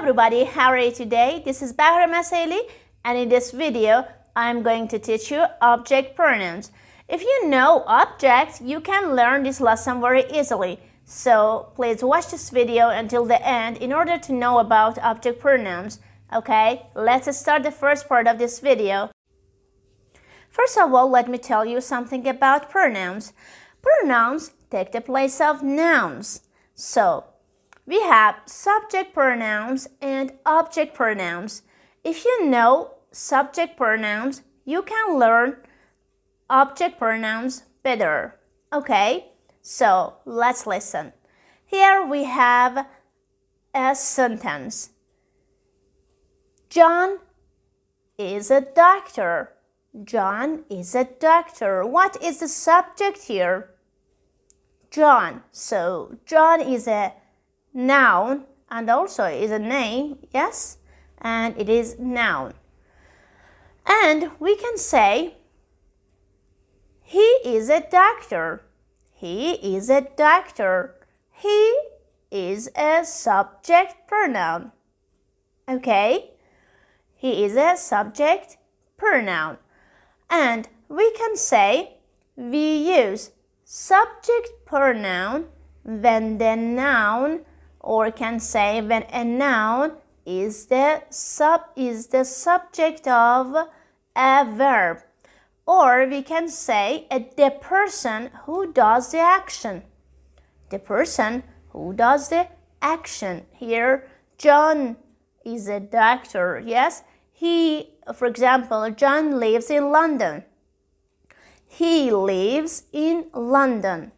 everybody, how are you today? This is Bahra Maseli, and in this video I'm going to teach you object pronouns. If you know objects, you can learn this lesson very easily. So please watch this video until the end in order to know about object pronouns. Okay, let's start the first part of this video. First of all, let me tell you something about pronouns. Pronouns take the place of nouns. So we have subject pronouns and object pronouns. If you know subject pronouns, you can learn object pronouns better. Okay, so let's listen. Here we have a sentence. John is a doctor. John is a doctor. What is the subject here? John. So John is a noun and also is a name, yes, and it is noun. And we can say he is a doctor. He is a doctor. He is a subject pronoun. Okay, he is a subject pronoun. And we can say we use subject pronoun when the noun, or can say when a noun is the subject of a verb, or we can say the person who does the action. The person who does the action. Here, John is a doctor. Yes, he, for example, John lives in London. He lives in London.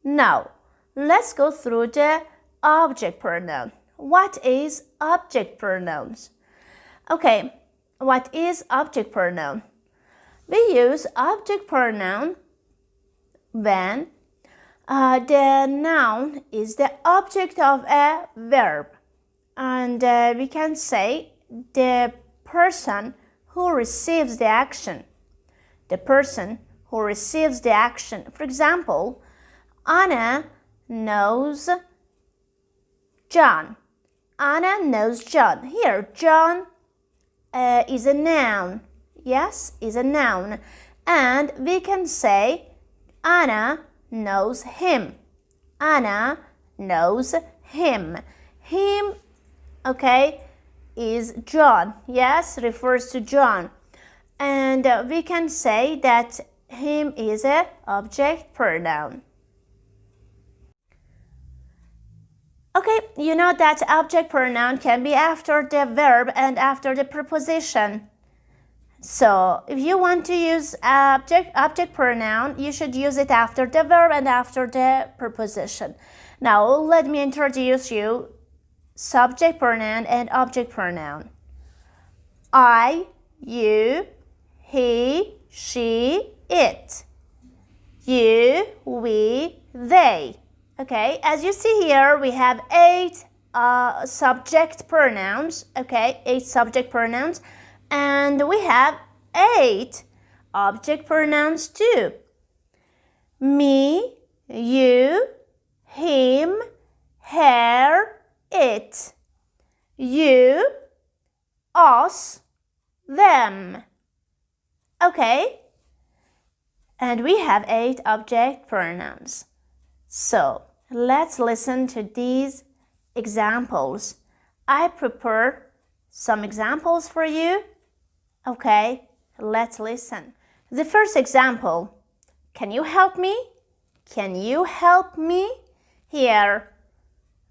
Now, let's go through the object pronoun. What is object pronouns? Okay, what is object pronoun? We use object pronoun when the noun is the object of a verb, and we can say the person who receives the action. The person who receives the action. For example, Anna knows John. Anna knows John. Here, John is a noun. Yes, is a noun. And we can say Anna knows him. Anna knows him. Him, okay, is John. Yes, refers to John. And we can say that him is an object pronoun. Okay, you know that object pronoun can be after the verb and after the preposition. So if you want to use object pronoun, you should use it after the verb and after the preposition. Now let me introduce you subject pronoun and object pronoun. I, you, he, she, it. You, we, they. Okay, as you see here, we have 8 subject pronouns. Okay, 8 subject pronouns. And we have 8 object pronouns too. Me, you, him, her, it. You, us, them. Okay, and we have 8 object pronouns. So let's listen to these examples. I prepared some examples for you. Okay, let's listen. The first example, can you help me? Can you help me? Here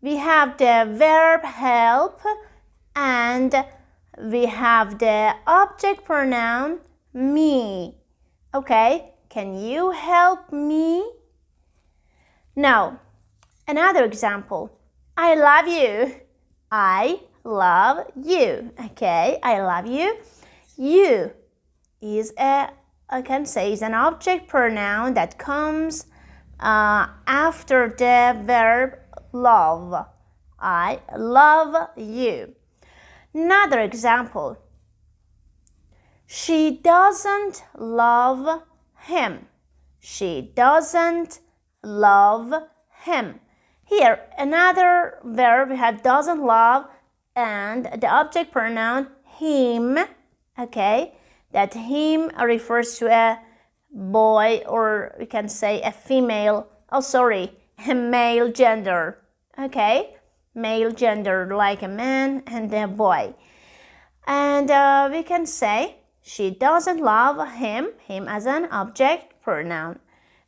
we have the verb help and we have the object pronoun me. Okay, can you help me? Now, another example. I love you. I love you. Okay, I love you. You is I can say is an object pronoun that comes after the verb love. I love you. Another example. She doesn't love him. She doesn't love him. Here, another verb we have doesn't love and the object pronoun him. Okay, that him refers to a boy, or we can say a female, a male gender. Okay, male gender, like a man and a boy. And we can say she doesn't love him as an object pronoun.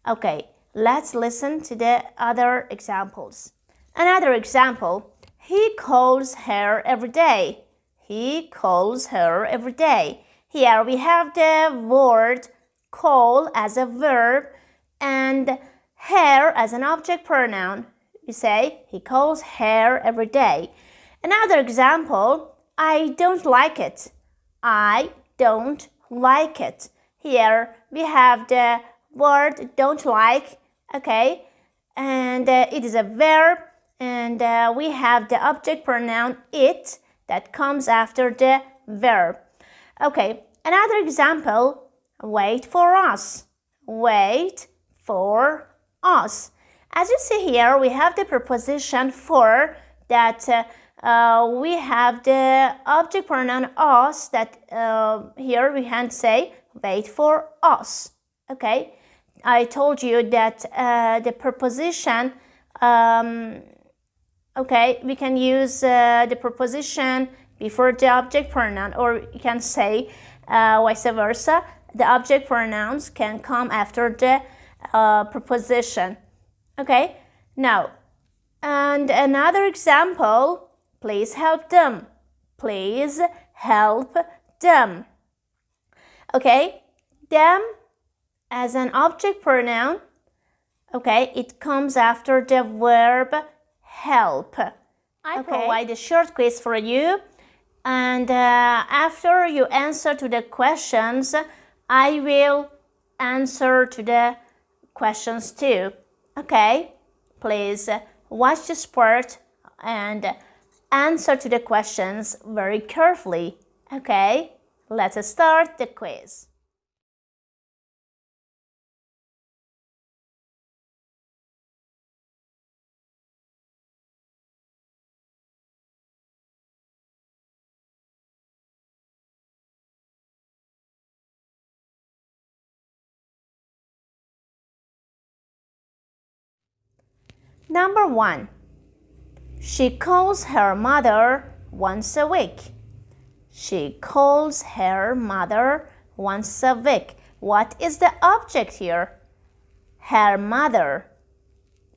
Okay, let's listen to the other examples. Another example, he calls her every day. He calls her every day. Here we have the word call as a verb and her as an object pronoun. We say he calls her every day. Another example, I don't like it. I don't like it. Here we have the word don't like, okay, and it is a verb, and we have the object pronoun it that comes after the verb. Okay, another example, wait for us. Wait for us. As you see here, we have the preposition for that we have the object pronoun us that here we can say wait for us. Okay, I told you that the preposition, okay, we can use the preposition before the object pronoun, or you can say vice versa. The object pronouns can come after the preposition. Okay, now, and another example, please help them. Please help them. Okay, them as an object pronoun, okay, it comes after the verb help. I provide a short quiz for you, and after you answer to the questions, I will answer to the questions too. Okay, please watch this part and answer to the questions very carefully. Okay, let's start the quiz. Number 1. She calls her mother once a week. She calls her mother once a week. What is the object here? Her mother.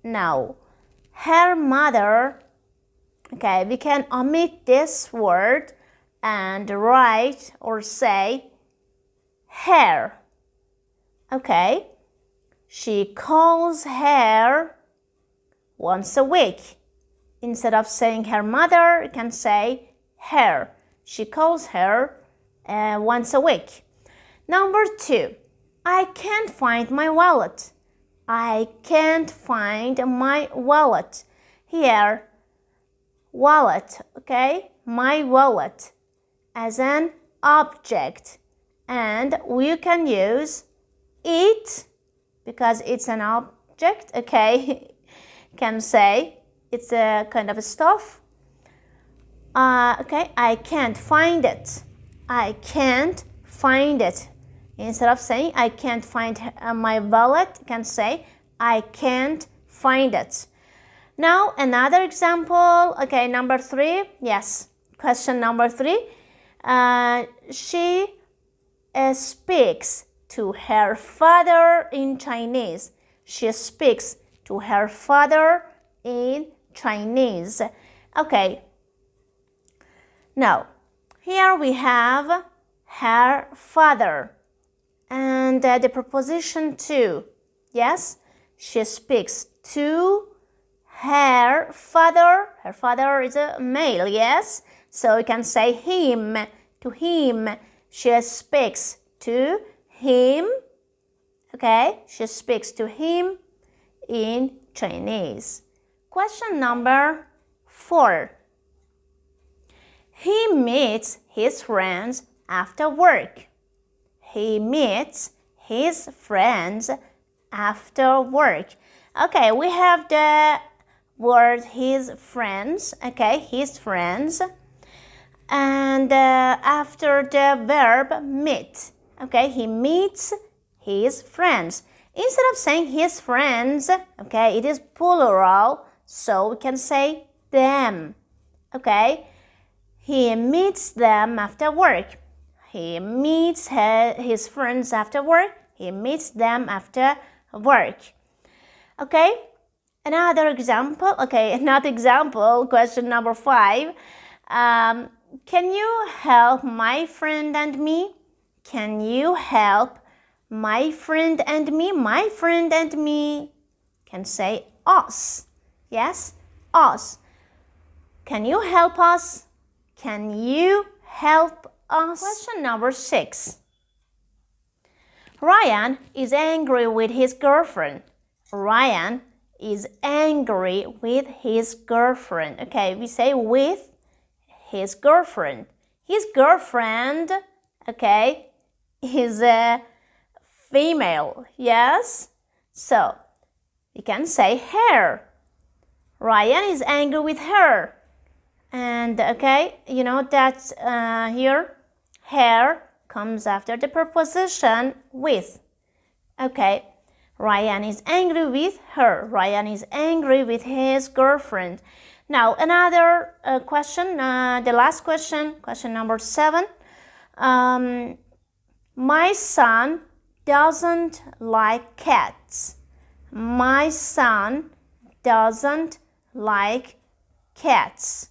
Now, her mother, okay, we can omit this word and write or say her. Okay, she calls her once a week. Instead of saying her mother, you can say her. She calls her once a week. Number 2, I can't find my wallet. I can't find my wallet. Here, wallet, okay? My wallet as an object. And we can use it because it's an object, okay? Can say it's a kind of a stuff. Okay, I can't find it. I can't find it. Instead of saying I can't find my wallet, you can say I can't find it. Now another example. Okay, number 3. Yes, question number 3. She speaks to her father in Chinese. She speaks to her father in Chinese. Okay. Now, here we have her father and the preposition to. Yes, she speaks to her father. Her father is a male, yes? So you can say him, to him. She speaks to him. Okay, she speaks to him in Chinese. Question number 4. He meets his friends after work. He meets his friends after work. Okay, we have the word his friends. Okay, his friends. And after the verb meet, okay, he meets his friends. Instead of saying his friends, okay, it is plural, so we can say them, okay. He meets them after work. He meets his friends after work. He meets them after work. Okay, another example. Okay, another example, question number 5. Can you help my friend and me? Can you help my friend and me? My friend and me can say us. Yes, us. Can you help us? Can you help us? Question number 6. Ryan is angry with his girlfriend. Ryan is angry with his girlfriend. Okay, we say with his girlfriend. His girlfriend, okay, is a female. Yes? So, you can say her. Ryan is angry with her. And okay, you know that here, her comes after the preposition with. Okay, Ryan is angry with her. Ryan is angry with his girlfriend. Now, another question, the last question, question number 7. My son doesn't like cats. My son doesn't like cats.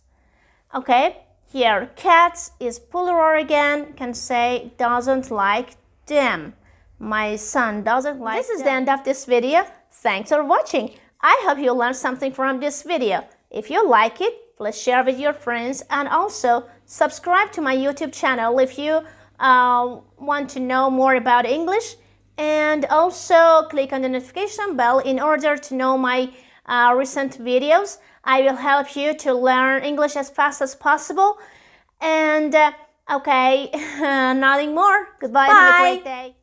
Okay, here cats is plural again, can say doesn't like them. My son doesn't like them. This is the end of this video. Thanks for watching. I hope you learned something from this video. If you like it, please share with your friends and also subscribe to my YouTube channel if you want to know more about English, and also click on the notification bell in order to know my recent videos. I will help you to learn English as fast as possible. And okay, nothing more. Goodbye. Bye. Have a great day.